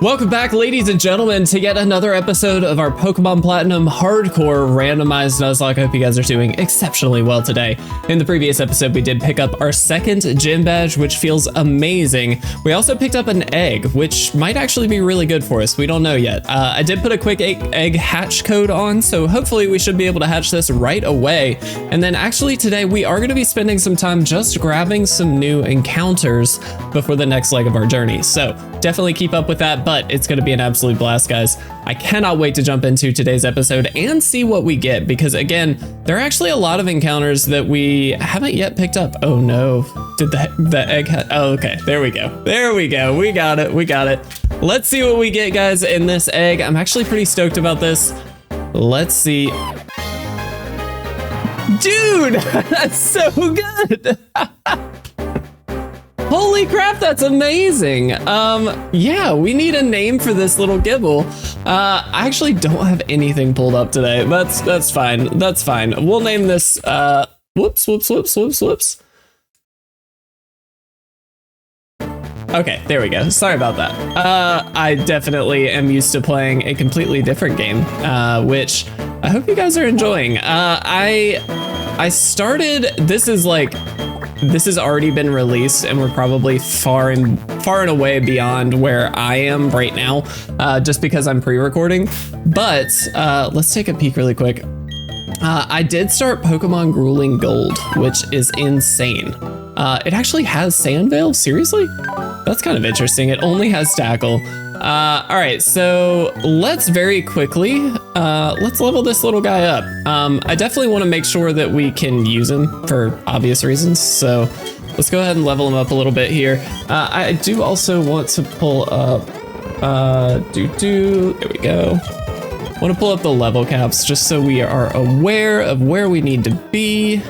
Welcome back, ladies and gentlemen, to yet another episode of our Pokémon Platinum Hardcore Randomized Nuzlocke. I hope you guys are doing exceptionally well today. In the previous episode, we did pick up our second gym badge, which feels amazing. We also picked up an egg, which might actually be really good for us. We don't know yet. I did put a quick egg hatch code on, so hopefully we should be able to hatch this right away. And then actually today, we are going to be spending some time just grabbing some new encounters before the next leg of our journey. So definitely keep up with that, but it's going to be an absolute blast, guys. I cannot wait to jump into today's episode and see what we get, because again, there are actually a lot of encounters that we haven't yet picked up. Oh no, did the egg oh, okay, there we go. We got it. Let's see what we get, guys, in this egg. I'm actually pretty stoked about this. Let's see. Dude, that's so good. Holy crap, that's amazing. Yeah, we need a name for this little Gibble. I actually don't have anything pulled up today. That's fine. We'll name this, whoops. Okay, there we go. Sorry about that. I definitely am used to playing a completely different game, which I hope you guys are enjoying. I started, this has already been released, and we're probably far and away beyond where I am right now, just because I'm pre-recording. But let's take a peek really quick. I did start Pokemon Grueling Gold, which is insane. It actually has Sandvale? Seriously? That's kind of interesting. It only has Tackle. All right, so let's very quickly, let's level this little guy up. I definitely want to make sure that we can use him for obvious reasons. So let's go ahead and level him up a little bit here. I do also want to pull up, there we go. I want to pull up the level caps just so we are aware of where we need to be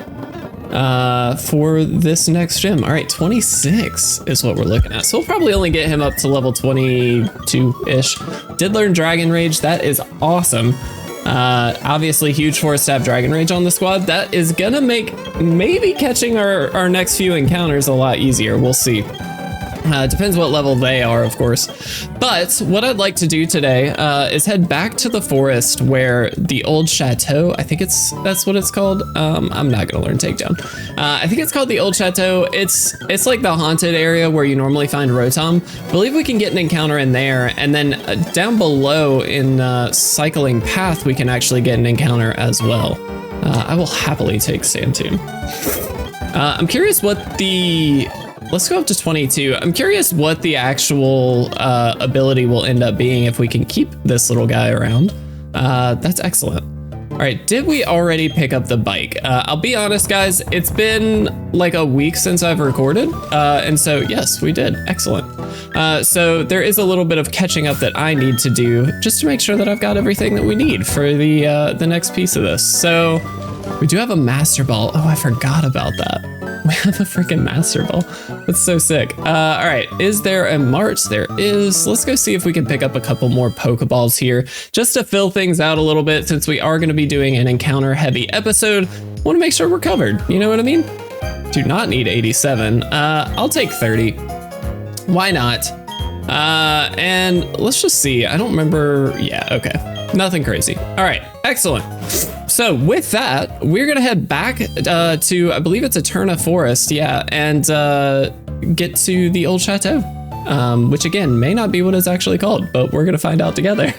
for this next gym. All right, 26 is what we're looking at. So we'll probably only get him up to level 22-ish. Did learn Dragon Rage. That is awesome. Obviously, huge 4-stab Dragon Rage on the squad. That is gonna make maybe catching our next few encounters a lot easier. We'll see. Depends what level they are, of course. But what I'd like to do today is head back to the forest where the old chateau, I think that's what it's called. I'm not gonna learn Takedown. I think it's called the old chateau. It's like the haunted area where you normally find Rotom. I believe we can get an encounter in there, and then down below in Cycling Path, we can actually get an encounter as well. I will happily take Sandtune. I'm curious what the... Let's go up to 22. I'm curious what the actual ability will end up being if we can keep this little guy around. That's excellent. All right, did we already pick up the bike? I'll be honest, guys, it's been like a week since I've recorded. And so, yes, we did. Excellent. So there is a little bit of catching up that I need to do just to make sure that I've got everything that we need for the next piece of this. So we do have a Master Ball. Oh, I forgot about that. We have a freaking Master Ball. That's so sick. All right, is there a March? There is. Let's go see if we can pick up a couple more Pokeballs here just to fill things out a little bit, since we are going to be doing an encounter heavy episode. Want to make sure we're covered. You know what I mean? Do not need 87. I'll take 30. Why not? And let's just see. I don't remember. Yeah, okay. Nothing crazy. All right, excellent. So with that, we're gonna head back to, I believe it's Eterna Forest, yeah, and get to the old chateau, which again, may not be what it's actually called, but we're gonna find out together.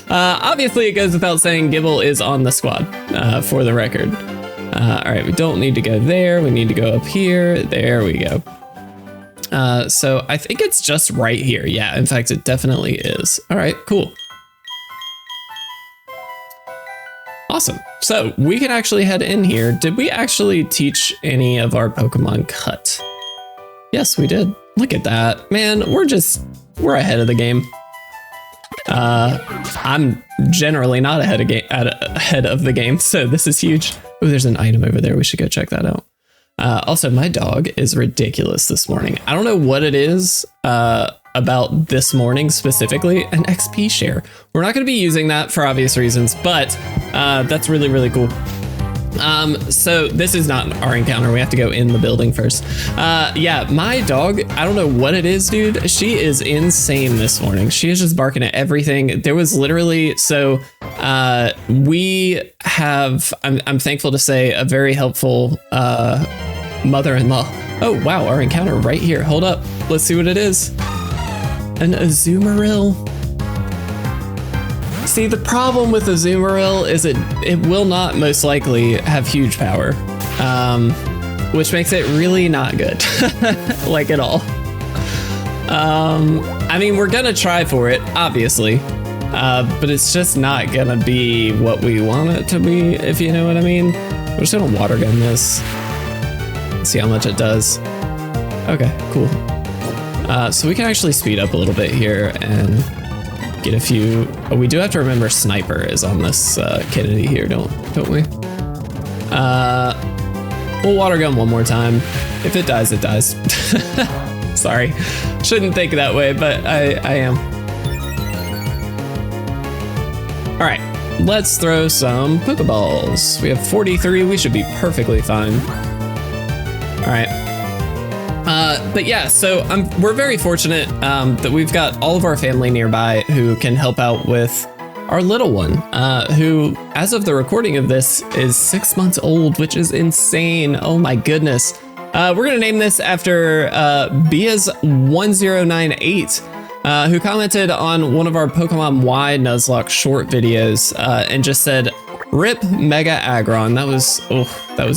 Obviously, it goes without saying Gibble is on the squad, for the record. All right, we don't need to go there. We need to go up here. There we go. So I think it's just right here. Yeah, in fact, it definitely is. All right, cool. Awesome. So we can actually head in here. Did we actually teach any of our Pokemon cut? Yes, we did. Look at that, man. We're ahead of the game. I'm generally not ahead of the game, so this is huge. Oh, there's an item over there. We should go check that out. Also, my dog is ridiculous this morning. I don't know what it is about this morning specifically. An XP share. We're not going to be using that for obvious reasons, but that's really, really cool. So this is not our encounter. We have to go in the building first. Yeah, my dog, I don't know what it is, dude. She is insane this morning. She is just barking at everything. There was literally, so we have, I'm thankful to say, a very helpful mother-in-law. Oh, wow, our encounter right here. Hold up. Let's see what it is. An Azumarill. See, the problem with Azumarill is it will not most likely have huge power, which makes it really not good, like at all. I mean, we're gonna try for it, obviously, but it's just not gonna be what we want it to be, if you know what I mean. We're just gonna water gun this, see how much it does. Okay, cool. So we can actually speed up a little bit here and get a few. Oh, we do have to remember Sniper is on this Kennedy here, don't we? We'll water gun one more time. If it dies, it dies. Sorry, shouldn't think that way, but I am. All right, let's throw some Pokeballs. We have 43. We should be perfectly fine. All right. But yeah, so we're very fortunate that we've got all of our family nearby who can help out with our little one, who, as of the recording of this, is 6 months old, which is insane. Oh my goodness. We're gonna name this after Bias1098, who commented on one of our Pokemon Y Nuzlocke short videos and just said, "Rip Mega Aggron." That was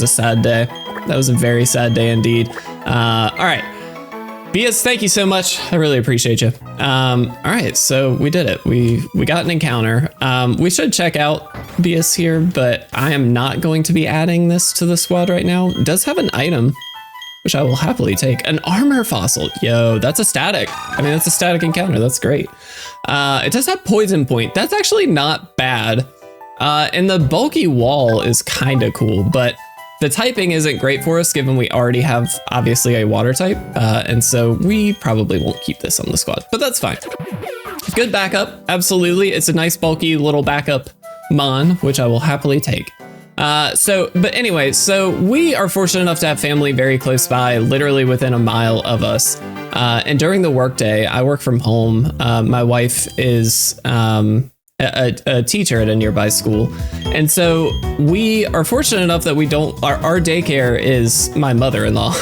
a sad day. That was a very sad day indeed. All right, Bias, thank you so much. I really appreciate you. All right, so we did it. We got an encounter. We should check out Bias here, but I am not going to be adding this to the squad right now. It does have an item, which I will happily take. An armor fossil. Yo, that's a static. I mean, that's a static encounter. That's great. It does have poison point. That's actually not bad. And the bulky wall is kind of cool, but the typing isn't great for us given we already have obviously a water type. And so we probably won't keep this on the squad, but that's fine. Good backup. Absolutely. It's a nice bulky little backup mon, which I will happily take. But anyway, so we are fortunate enough to have family very close by, literally within a mile of us. And during the workday, I work from home. My wife is a teacher at a nearby school. And so we are fortunate enough that our daycare is my mother-in-law.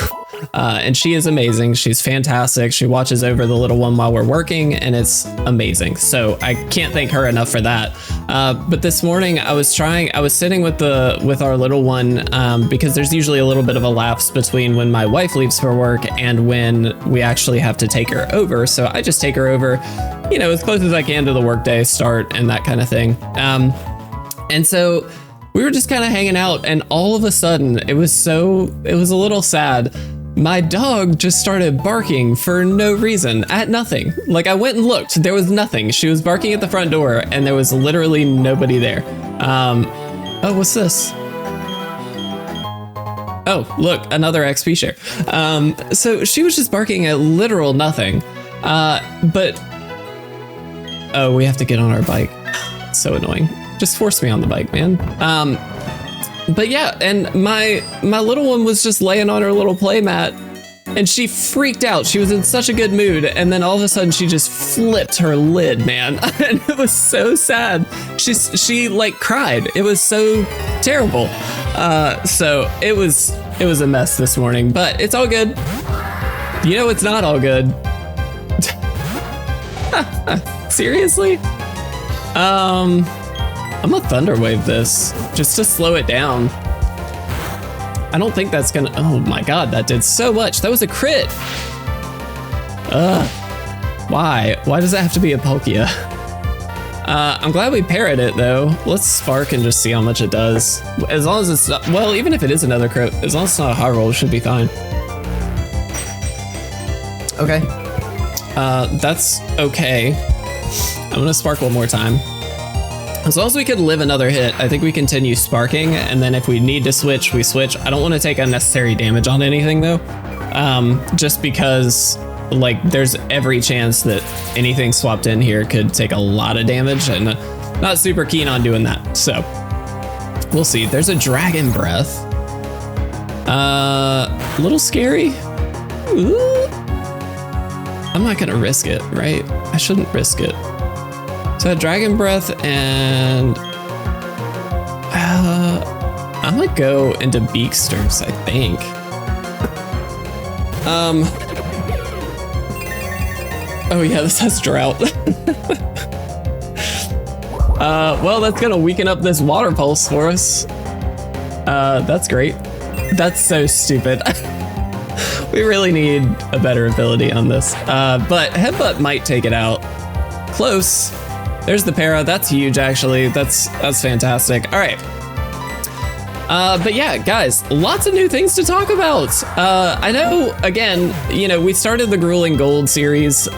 And she is amazing. She's fantastic. She watches over the little one while we're working, and it's amazing. So I can't thank her enough for that. But this morning I was sitting with our little one, because there's usually a little bit of a lapse between when my wife leaves for work and when we actually have to take her over. So I just take her over, as close as I can to the workday start and that kind of thing. And so we were just kind of hanging out, and all of a sudden it was a little sad. My dog just started barking for no reason, at nothing. Like, I went and looked, there was nothing. She was barking at the front door and there was literally nobody there. Oh, what's this? Oh, look, another XP share. So she was just barking at literal nothing. Oh, we have to get on our bike. So annoying. Just force me on the bike, man. But yeah, and my little one was just laying on her little play mat, and she freaked out. She was in such a good mood, and then all of a sudden she just flipped her lid, man. And it was so sad. She like cried. It was so terrible. So it was a mess this morning, but it's all good. It's not all good. Seriously? I'm gonna Thunder Wave this just to slow it down. I don't think that's gonna, oh my God, that did so much. That was a crit. Why does that have to be a Palkia? I'm glad we parried it though. Let's Spark and just see how much it does. As long as it's not, well, even if it is another crit, as long as it's not a high roll, it should be fine. Okay. That's okay. I'm gonna Spark one more time. As long as we can live another hit, I think we continue sparking, and then if we need to switch, we switch. I don't want to take unnecessary damage on anything though, just because like there's every chance that anything swapped in here could take a lot of damage, and not super keen on doing that. So We'll see. There's a Dragon Breath. A little scary. Ooh. I'm not gonna risk it, right? I shouldn't risk it. So Dragon Breath and I'm gonna go into Beaksters, I think. Oh yeah, this has Drought. Well, that's gonna weaken up this Water Pulse for us. That's great. That's so stupid. We really need a better ability on this. But Headbutt might take it out. Close. There's the para. That's huge, actually. That's fantastic. All right. But yeah, guys, lots of new things to talk about. I know, again, you know, we started the Grueling Gold series,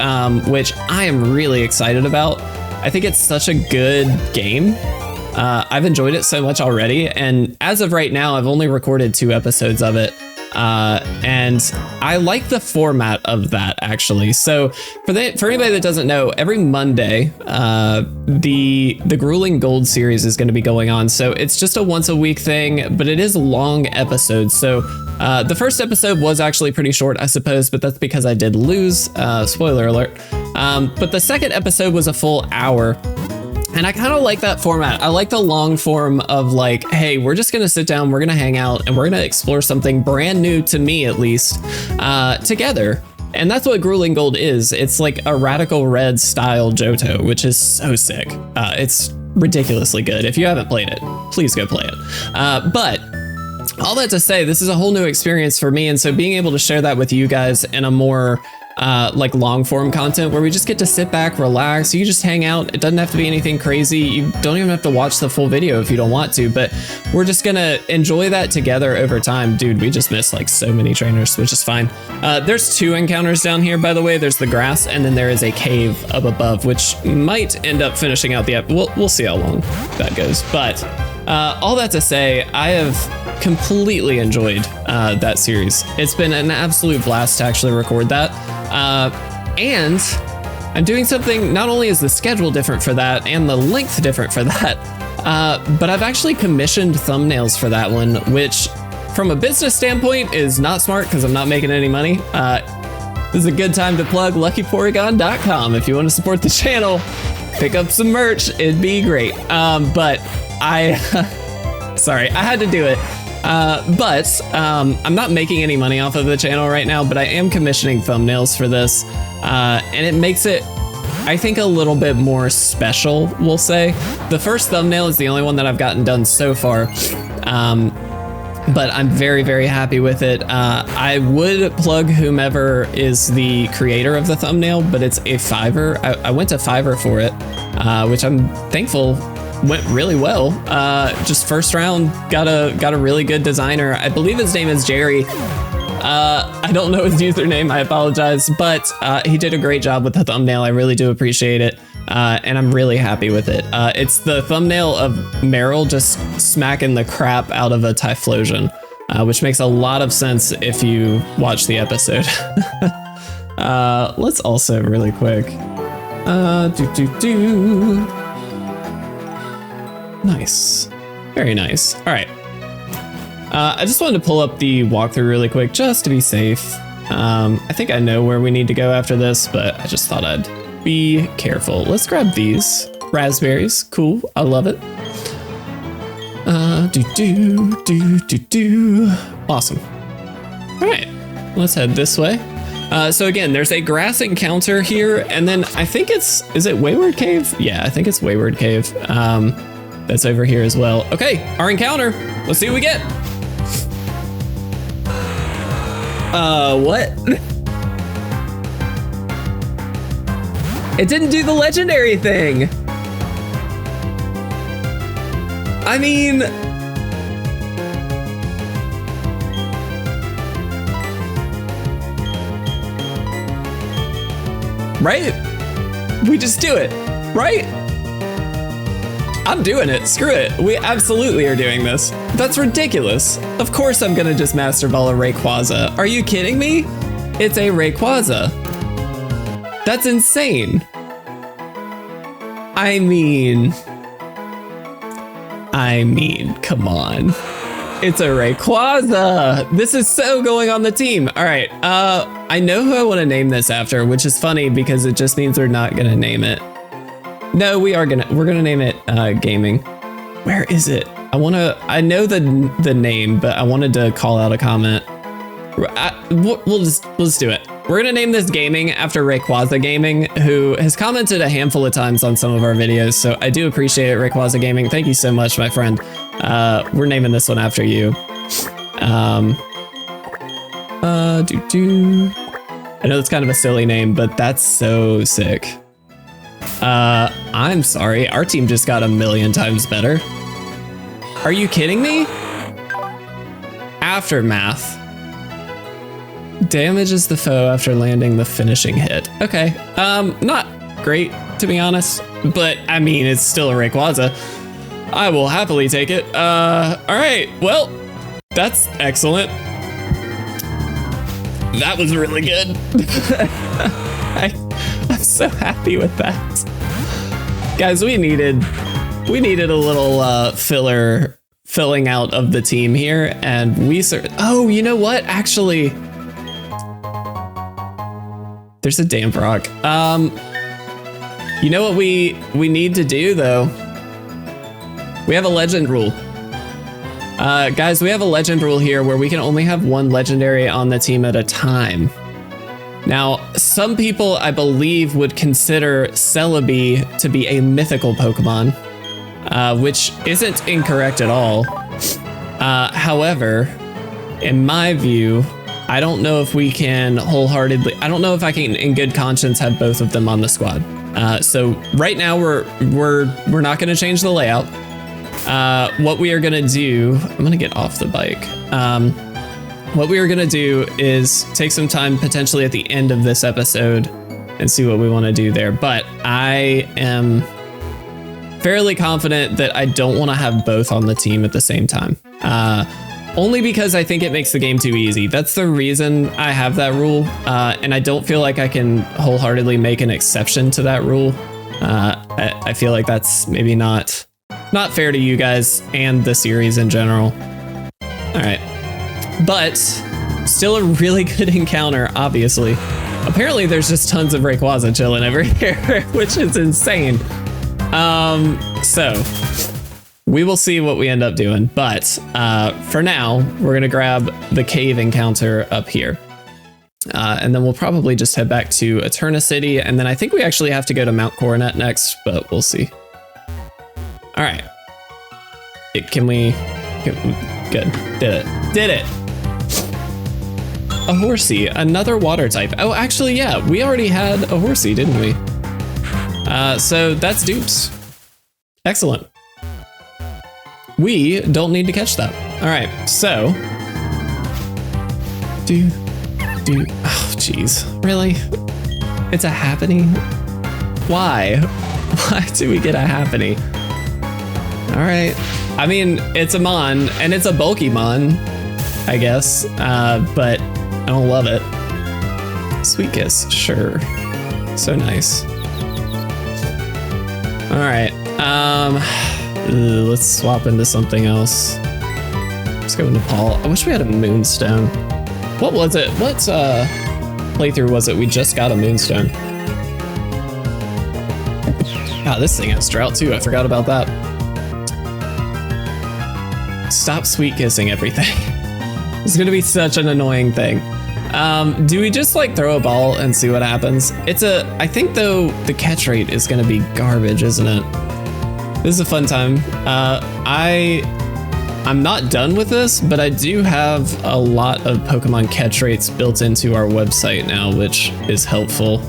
which I am really excited about. I think it's such a good game. I've enjoyed it so much already, and as of right now, I've only recorded 2 episodes of it. And I like the format of that, actually. So for anybody that doesn't know, every Monday, the Grueling Gold series is going to be going on. So it's just a once a week thing, but it is long episodes. So the first episode was actually pretty short, I suppose, but that's because I did lose, spoiler alert. But the second episode was a full hour. And I kind of like that format. I like the long form of like, hey, we're just gonna sit down, we're gonna hang out, and we're gonna explore something brand new to me, at least, together. And that's what Grueling Gold is. It's like a Radical Red style Johto, which is so sick. It's ridiculously good. If you haven't played it, please go play it. But all that to say, this is a whole new experience for me. And so being able to share that with you guys in a more like long form content where we just get to sit back, relax, you just hang out. It doesn't have to be anything crazy. You don't even have to watch the full video if you don't want to, but we're just gonna enjoy that together over time. Dude, we just missed like so many trainers, which is fine. There's 2 encounters down here, by the way. There's the grass, and then there is a cave up above, which might end up finishing out the we'll see how long that goes. But all that to say, I have completely enjoyed that series. It's been an absolute blast to actually record that. And I'm doing something, not only is the schedule different for that and the length different for that, but I've actually commissioned thumbnails for that one, which from a business standpoint is not smart because I'm not making any money. This is a good time to plug LuckyPorygon.com. If you want to support the channel, pick up some merch, it'd be great. But sorry, I had to do it. But I'm not making any money off of the channel right now, but I am commissioning thumbnails for this, and it makes it, I think, a little bit more special, we'll say. The first thumbnail is the only one that I've gotten done so far, but I'm very, very happy with it. I would plug whomever is the creator of the thumbnail, but it's a Fiverr. I went to Fiverr for it, which I'm thankful went really well. Just first round, got a really good designer. I believe his name is Jerry. I don't know his username, I apologize, but he did a great job with the thumbnail. I really do appreciate it, and I'm really happy with it. It's the thumbnail of Meryl just smacking the crap out of a Typhlosion, which makes a lot of sense if you watch the episode. Let's also really quick. Nice. Very nice. All right. I just wanted to pull up the walkthrough really quick just to be safe. I think I know where we need to go after this, but I just thought I'd be careful. Let's grab these raspberries. Cool. I love it. Awesome. All right. Let's head this way. So again, there's a grass encounter here, and then I think is it Wayward Cave? Yeah, I think it's Wayward Cave. That's over here as well. Okay, our encounter. Let's see what we get. What? It didn't do the legendary thing. I mean, right? We just do it, right? I'm doing it, screw it. We absolutely are doing this. That's ridiculous. Of course I'm gonna just Master Ball a Rayquaza. Are you kidding me? It's a Rayquaza. That's insane. I mean, I mean, come on. It's a Rayquaza. This is so going on the team. All right, I know who I want to name this after, which is funny because it just means we're not gonna name it. No, we're gonna name it Gaming. Where is it? I know the name, but I wanted to call out a comment. We'll just do it. We're gonna name this Gaming after Rayquaza Gaming, who has commented a handful of times on some of our videos. So I do appreciate it, Rayquaza Gaming. Thank you so much, my friend. We're naming this one after you. I know it's kind of a silly name, but that's so sick. I'm sorry, our team just got 1,000,000 times better. Are you kidding me? Aftermath. Damages the foe after landing the finishing hit. Okay, not great to be honest, but I mean, it's still a Rayquaza. I will happily take it. All right, well, that's excellent. That was really good. I'm so happy with that. Guys, we needed a little filling out of the team here, and oh, you know what? Actually, there's a damn frog. You know what we need to do though? We have a legend rule. Guys, we have a legend rule here where we can only have one legendary on the team at a time. Now, some people, I believe, would consider Celebi to be a mythical Pokemon, which isn't incorrect at all. However, in my view, I don't know if we can wholeheartedly, I don't know if I can in good conscience have both of them on the squad. So right now we're not going to change the layout. What we are going to do, I'm going to get off the bike. What we are going to do is take some time potentially at the end of this episode and see what we want to do there. But I am fairly confident that I don't want to have both on the team at the same time. Only because I think it makes the game too easy. That's the reason I have that rule. And I don't feel like I can wholeheartedly make an exception to that rule. I feel like that's maybe not fair to you guys and the series in general. All right. But still a really good encounter, obviously. Apparently there's just tons of Rayquaza chilling over here, which is insane. So we will see what we end up doing. But for now, we're going to grab the cave encounter up here. And then we'll probably just head back to Eterna City. And then I think we actually have to go to Mount Coronet next, but we'll see. All right. Good. Did it. A Horsey, another water type. Oh, actually, yeah, we already had a Horsey, didn't we? So that's dupes. Excellent. We don't need to catch that. All right, so. Oh, geez. Really? It's a Happiny? Why? Why do we get a Happiny? All right. I mean, it's a Mon, and it's a bulky Mon, I guess, but I don't love it. Sweet Kiss, sure. So nice. All right, let's swap into something else. Let's go into Paul. I wish we had a Moonstone. What was it? What playthrough was it? We just got a Moonstone. God, this thing has drought too. I forgot about that. Stop sweet kissing everything. It's gonna be such an annoying thing. Do we just like throw a ball and see what happens? I think though the catch rate is gonna be garbage, isn't it? This is a fun time. I'm not done with this, but I do have a lot of Pokemon catch rates built into our website now, which is helpful.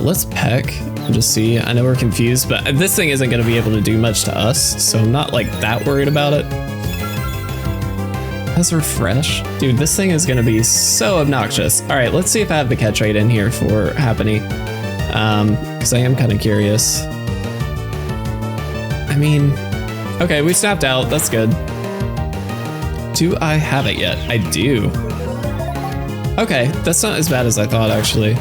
Let's peck and just see. I know we're confused, but this thing isn't gonna be able to do much to us, so I'm not like that worried about it. Let's refresh. Dude, this thing is gonna be so obnoxious. All right, let's see if I have the catch rate in here for Happiny. Because I am kind of curious. I mean, okay, we snapped out, that's good. Do I have it yet? I do. Okay, that's not as bad as I thought, actually.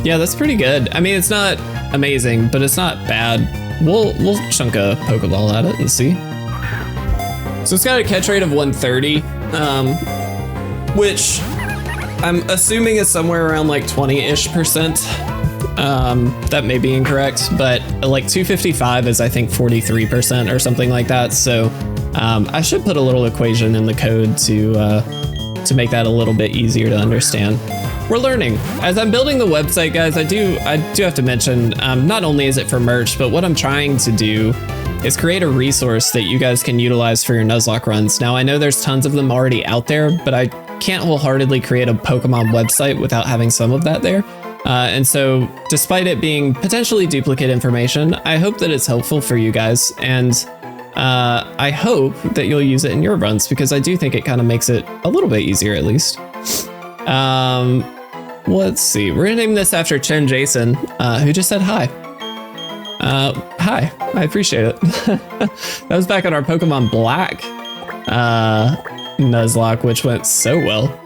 Yeah, that's pretty good. I mean, it's not amazing, but it's not bad. we'll chunk a Pokeball at it and see. So it's got a catch rate of 130, which I'm assuming is somewhere around like 20-ish%. That may be incorrect, but like 255 is I think 43% or something like that. So I should put a little equation in the code to make that a little bit easier to understand. We're learning. As I'm building the website, guys, I do have to mention, not only is it for merch, but what I'm trying to do is create a resource that you guys can utilize for your Nuzlocke runs. Now, I know there's tons of them already out there, but I can't wholeheartedly create a Pokemon website without having some of that there. And so despite it being potentially duplicate information, I hope that it's helpful for you guys. And I hope that you'll use it in your runs, because I do think it kind of makes it a little bit easier at least. Let's see. We're gonna name this after Chen Jason, who just said hi. Hi, I appreciate it. That was back on our Pokemon Black Nuzlocke, which went so well.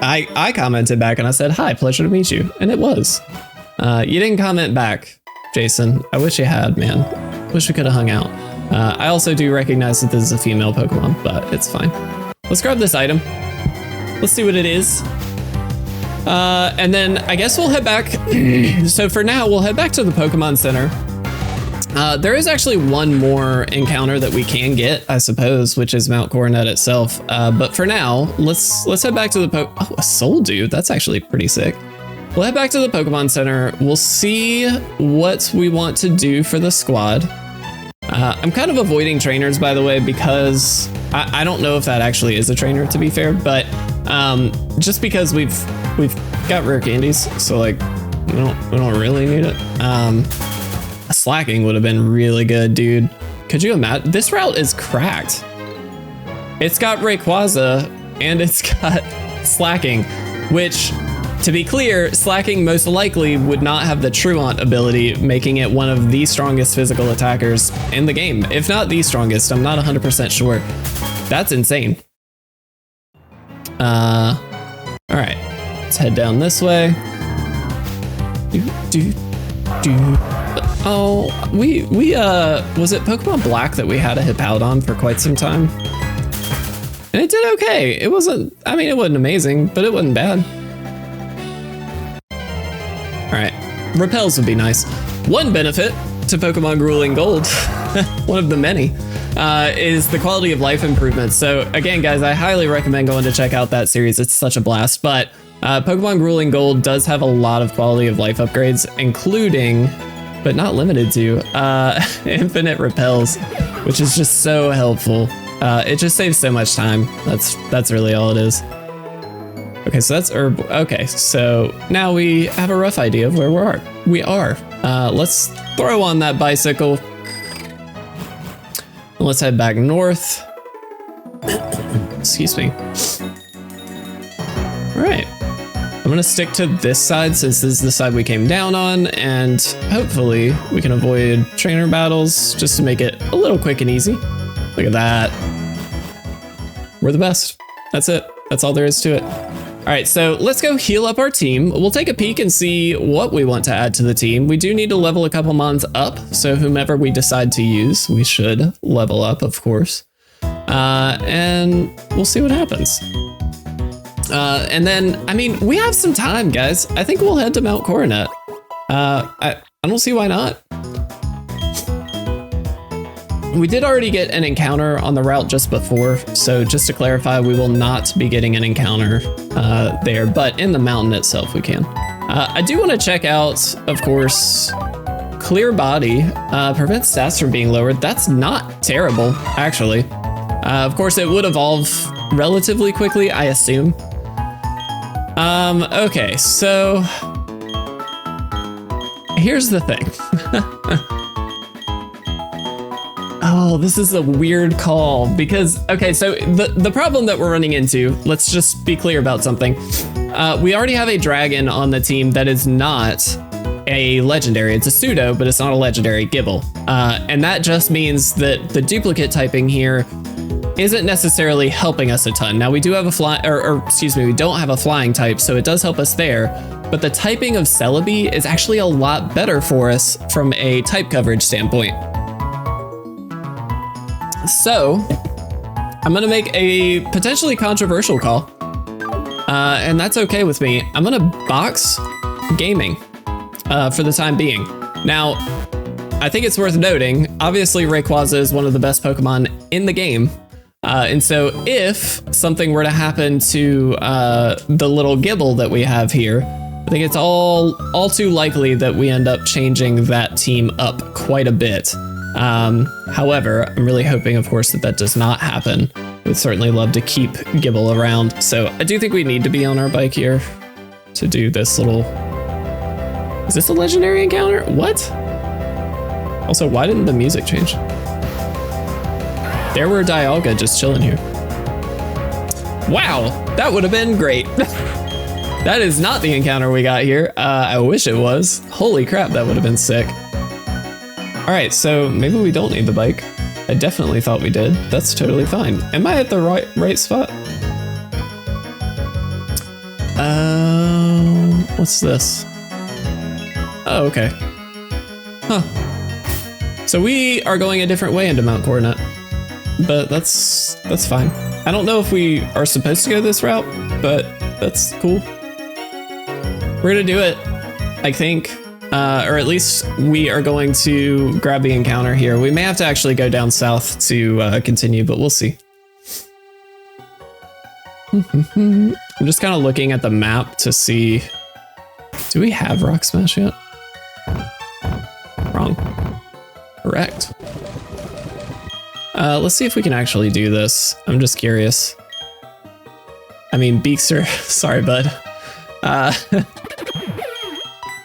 I commented back and I said, hi, pleasure to meet you. And it was. You didn't comment back, Jason. I wish you had, man. Wish we could have hung out. I also do recognize that this is a female Pokemon, but it's fine. Let's grab this item. Let's see what it is. And then I guess we'll head back. So for now, we'll head back to the Pokemon Center. There is actually one more encounter that we can get, I suppose, which is Mount Coronet itself. But for now, let's head back to the oh, a soul dude. That's actually pretty sick. We'll head back to the Pokemon Center. We'll see what we want to do for the squad. I'm kind of avoiding trainers, by the way, because I don't know if that actually is a trainer, to be fair, but just because we've got rare candies, so like we don't really need it. Slacking would have been really good, dude. Could you imagine? This route is cracked. It's got Rayquaza and it's got Slacking, which, to be clear, Slacking most likely would not have the Truant ability, making it one of the strongest physical attackers in the game. If not the strongest, I'm not 100% sure. That's insane. All right, let's head down this way. Oh, we was it Pokemon Black that we had a Hippowdon for quite some time? And it did okay. It wasn't, I mean, it wasn't amazing, but it wasn't bad. All right, repels would be nice. One benefit to Pokemon Grueling Gold, one of the many, is the quality of life improvements. So again, guys, I highly recommend going to check out that series. It's such a blast. But Pokemon Grueling Gold does have a lot of quality of life upgrades, including, but not limited to, infinite repels, which is just so helpful. It just saves so much time. That's really all it is. Okay, so that's herb. Okay, so now we have a rough idea of where we are. Let's throw on that bicycle. And let's head back north. Excuse me. All right. I'm gonna stick to this side since this is the side we came down on, and hopefully we can avoid trainer battles just to make it a little quick and easy. Look at that. We're the best. That's it. That's all there is to it. All right, so let's go heal up our team. We'll take a peek and see what we want to add to the team. We do need to level a couple mons up, so whomever we decide to use, we should level up, of course. And we'll see what happens. And then, I mean, we have some time, guys. I think we'll head to Mount Coronet. I don't see why not. We did already get an encounter on the route just before, so just to clarify, we will not be getting an encounter there, but in the mountain itself we can. I do want to check out, of course, Clear Body prevents stats from being lowered. That's not terrible, actually. Of course, it would evolve relatively quickly, I assume. Okay, so here's the thing. Oh, this is a weird call because, okay, so the problem that we're running into, let's just be clear about something. We already have a dragon on the team that is not a legendary. It's a pseudo, but it's not a legendary, Gibble. And that just means that the duplicate typing here isn't necessarily helping us a ton. Now we do have a we don't have a flying type, so it does help us there. but the typing of Celebi is actually a lot better for us from a type coverage standpoint. So I'm gonna make a potentially controversial call, and that's okay with me. I'm gonna box gaming for the time being. Now, I think it's worth noting, obviously Rayquaza is one of the best Pokemon in the game. And so if something were to happen to the little Gibble that we have here, I think it's all too likely that we end up changing that team up quite a bit. However, I'm really hoping, of course, that does not happen. We'd certainly love to keep Gibble around. So I do think we need to be on our bike here to do this little... Is this a legendary encounter? What? Also, why didn't the music change? There were Dialga just chilling here. Wow, that would have been great. That is not the encounter we got here. I wish it was. Holy crap, that would have been sick. All right, so maybe we don't need the bike. I definitely thought we did. That's totally fine. Am I at the right spot? What's this? Oh, okay. Huh. So we are going a different way into Mount Coronet, but that's fine. I don't know if we are supposed to go this route, but that's cool. We're gonna do it, I think, or at least we are going to grab the encounter here. We may have to actually go down south to continue, but we'll see. I'm just kind of looking at the map to see, do we have Rock Smash yet? Wrong. Correct. Let's see if we can actually do this. I'm just curious. I mean, Beakster, sorry, bud.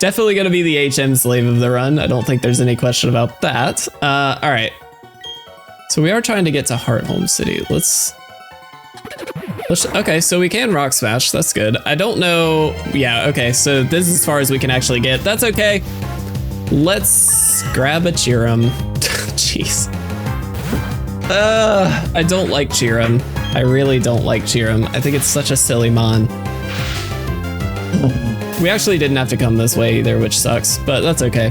Definitely gonna be the HM slave of the run. I don't think there's any question about that. All right. So we are trying to get to Hearthome City. Okay, so we can Rock Smash. That's good. I don't know. Yeah, okay, so this is as far as we can actually get. That's okay. Let's grab a Cheerum. Jeez. I don't like Cheerum. I really don't like Cheerum. I think it's such a silly mon. We actually didn't have to come this way either, which sucks, but that's okay.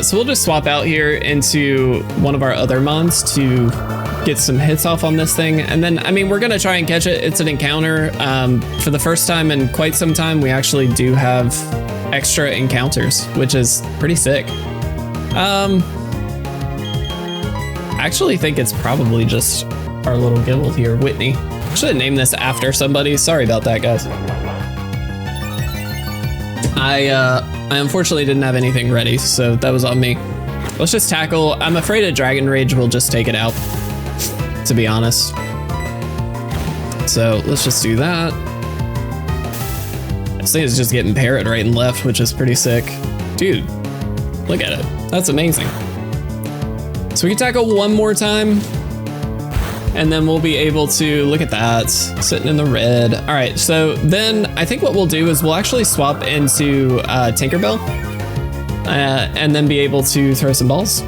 So we'll just swap out here into one of our other mons to get some hits off on this thing. And then, I mean, we're gonna try and catch it. It's an encounter. For the first time in quite some time, we actually do have extra encounters, which is pretty sick. I actually think it's probably just our little Gibble here, Whitney. Should have named this after somebody. Sorry about that, guys. I unfortunately didn't have anything ready, so that was on me. Let's just tackle. I'm afraid a Dragon Rage will just take it out, to be honest. So let's just do that. This thing is just getting parried right and left, which is pretty sick. Dude, look at it. That's amazing. So we can tackle one more time, and then we'll be able to look at that, sitting in the red. All right, so then I think what we'll do is we'll actually swap into Tinkerbell, and then be able to throw some balls.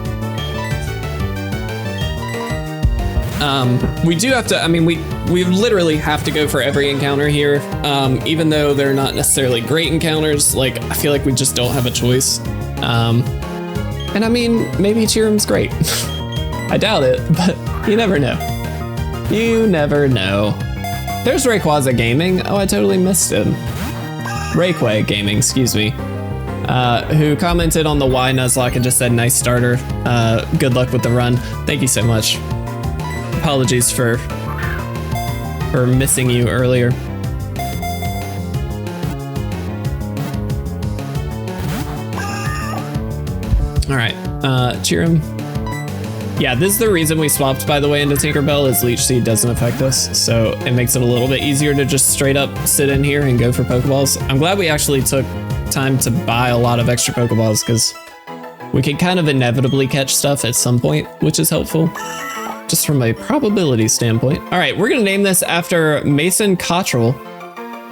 We do have to, I mean, we literally have to go for every encounter here, even though they're not necessarily great encounters. Like, I feel like we just don't have a choice. And I mean, maybe Cheerum's great. I doubt it, but you never know. You never know. There's Rayquaza Gaming. Oh, I totally missed him. Rayquay Gaming, excuse me. Who commented on the Y Nuzlocke and just said, nice starter. Good luck with the run. Thank you so much. Apologies for missing you earlier. All right, Cheerum. Yeah, this is the reason we swapped, by the way, into Tinkerbell, is Leech Seed doesn't affect us, so it makes it a little bit easier to just straight up sit in here and go for Pokeballs. I'm glad we actually took time to buy a lot of extra Pokeballs, because we could kind of inevitably catch stuff at some point, which is helpful, just from a probability standpoint. All right, we're gonna name this after Mason Cottrell.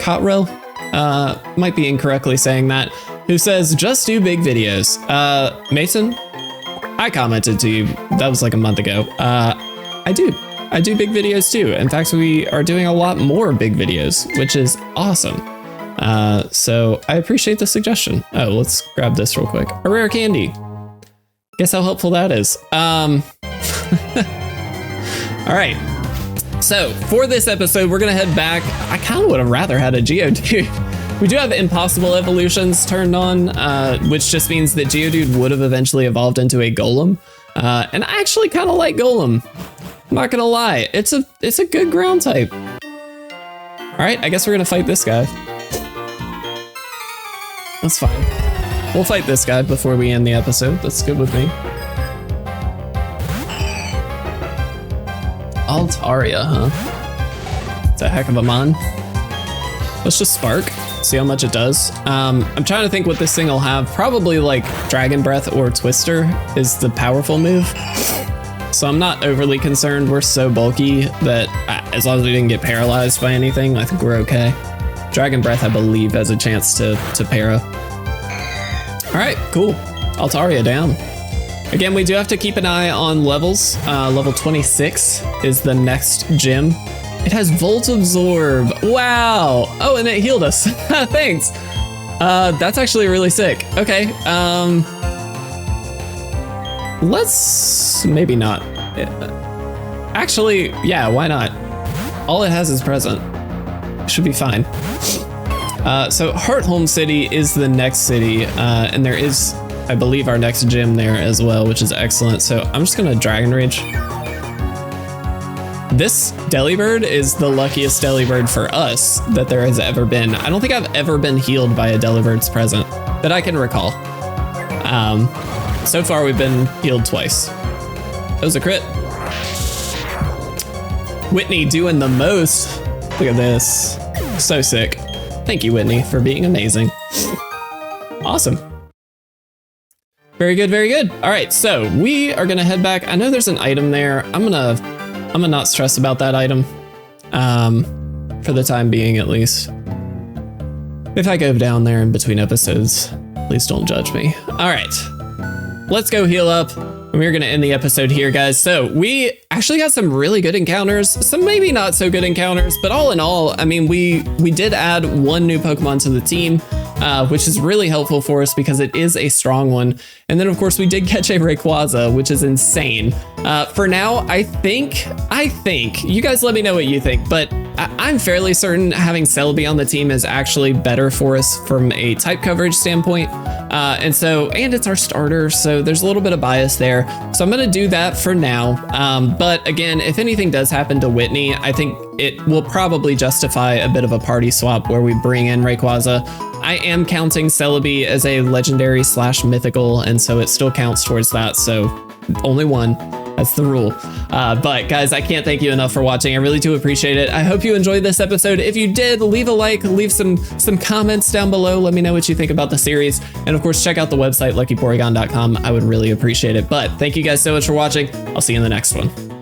Cottrell? Might be incorrectly saying that. Who says, just do big videos. Mason, I commented to you, that was like a month ago. I do big videos too. In fact, we are doing a lot more big videos, which is awesome. So I appreciate the suggestion. Oh, let's grab this real quick. A rare candy. Guess how helpful that is. All right. So for this episode, we're gonna head back. I kind of would have rather had a Geodude. We do have impossible evolutions turned on, which just means that Geodude would have eventually evolved into a Golem. And I actually kind of like Golem. I'm not gonna lie, it's a good ground type. All right, I guess we're gonna fight this guy. That's fine. We'll fight this guy before we end the episode. That's good with me. Altaria, huh? It's a heck of a mon. Let's just Spark, see how much it does. I'm trying to think what this thing will have. Probably like Dragon Breath or Twister is the powerful move. So I'm not overly concerned. We're so bulky that as long as we didn't get paralyzed by anything, I think we're okay. Dragon Breath, I believe, has a chance to para. All right, cool. Altaria down. Again, we do have to keep an eye on levels. Level 26 is the next gym. It has Volt Absorb. Wow. Oh, and it healed us. Thanks. That's actually really sick. Okay. Let's maybe not. Actually, yeah, why not? All it has is present. Should be fine. So Heartholm City is the next city, and there is, I believe, our next gym there as well, which is excellent. So I'm just gonna Dragon Rage. This Delibird is the luckiest Delibird for us that there has ever been. I don't think I've ever been healed by a Delibird's present that I can recall. So far we've been healed twice. That was a crit. Whitney doing the most. Look at this. So sick. Thank you, Whitney, for being amazing. Awesome. Very good, very good. All right, so we are gonna head back. I know there's an item there. I'm gonna not stress about that item, for the time being at least. If I go down there in between episodes, please don't judge me. All right, let's go heal up. We're gonna end the episode here, guys. So we actually got some really good encounters, some maybe not so good encounters, but all in all, I mean, we did add one new Pokemon to the team, which is really helpful for us because it is a strong one. And then of course we did catch a Rayquaza, which is insane. For now, I think, you guys let me know what you think, but I'm fairly certain having Celebi on the team is actually better for us from a type coverage standpoint. And it's our starter, so there's a little bit of bias there. So I'm gonna do that for now. But again, if anything does happen to Whitney, I think it will probably justify a bit of a party swap where we bring in Rayquaza. I am counting Celebi as a legendary / mythical, and so it still counts towards that. So only one. That's the rule. But guys, I can't thank you enough for watching. I really do appreciate it. I hope you enjoyed this episode. If you did, leave a like, leave some comments down below. Let me know what you think about the series. And of course, check out the website, LuckyPorygon.com. I would really appreciate it. But thank you guys so much for watching. I'll see you in the next one.